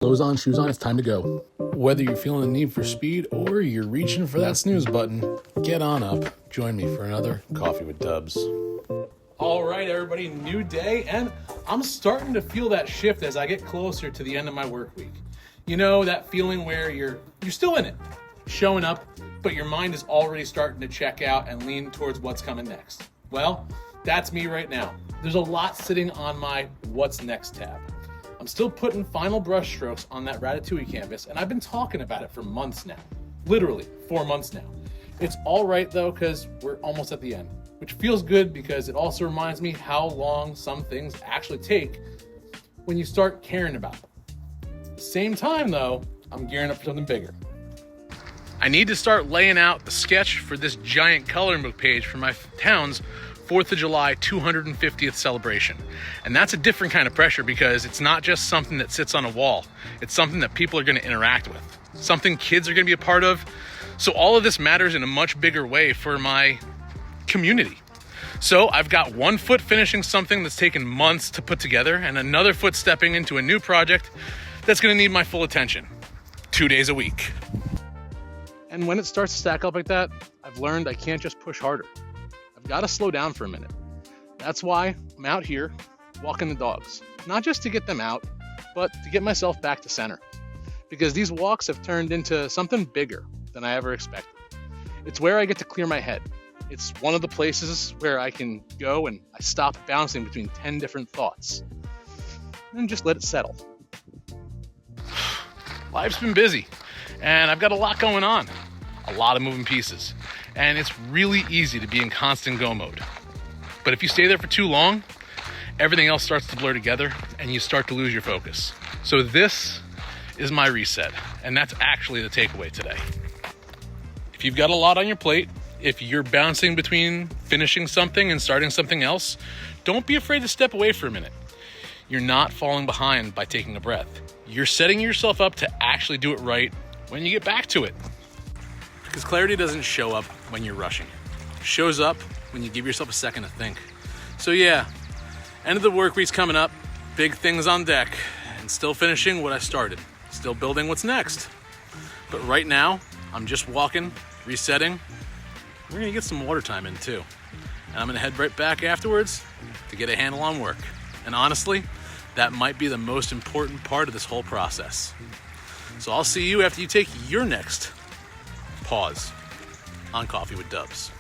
Clothes on, shoes on, it's time to go. Whether you're feeling the need for speed or you're reaching for that snooze button, get on up. Join me for another Coffee with Dubs. All right, everybody, new day, and I'm starting to feel that shift as I get closer to the end of my work week. You know, that feeling where you're still in it, showing up, but your mind is already starting to check out and lean towards what's coming next. Well, that's me right now. There's a lot sitting on my What's Next tab. I'm still putting final brush strokes on that Ratatouille canvas, and I've been talking about it for months now. Literally 4 months now. It's all right though, because we're almost at the end, which feels good because it also reminds me how long some things actually take when you start caring about them. At the same time though, I'm gearing up for something bigger. I need to start laying out the sketch for this giant coloring book page for my town's 4th of July 250th celebration. And that's a different kind of pressure because it's not just something that sits on a wall. It's something that people are going to interact with, something kids are going to be a part of. So all of this matters in a much bigger way for my community. So I've got one foot finishing something that's taken months to put together and another foot stepping into a new project that's going to need my full attention 2 days a week. And when it starts to stack up like that, I've learned I can't just push harder. I've got to slow down for a minute. That's why I'm out here walking the dogs, not just to get them out, but to get myself back to center. Because these walks have turned into something bigger than I ever expected. It's where I get to clear my head. It's one of the places where I can go and I stop bouncing between 10 different thoughts and just let it settle. Life's been busy and I've got a lot going on, a lot of moving pieces. And it's really easy to be in constant go mode. But if you stay there for too long, everything else starts to blur together and you start to lose your focus. So this is my reset, and that's actually the takeaway today. If you've got a lot on your plate, if you're bouncing between finishing something and starting something else, don't be afraid to step away for a minute. You're not falling behind by taking a breath. You're setting yourself up to actually do it right when you get back to it. Because clarity doesn't show up when you're rushing. It shows up when you give yourself a second to think. So yeah, end of the work week's coming up, big things on deck, and still finishing what I started, still building what's next. But right now, I'm just walking, resetting. We're gonna get some water time in too. And I'm gonna head right back afterwards to get a handle on work. And honestly, that might be the most important part of this whole process. So I'll see you after you take your next pause on Coffee with Dubs.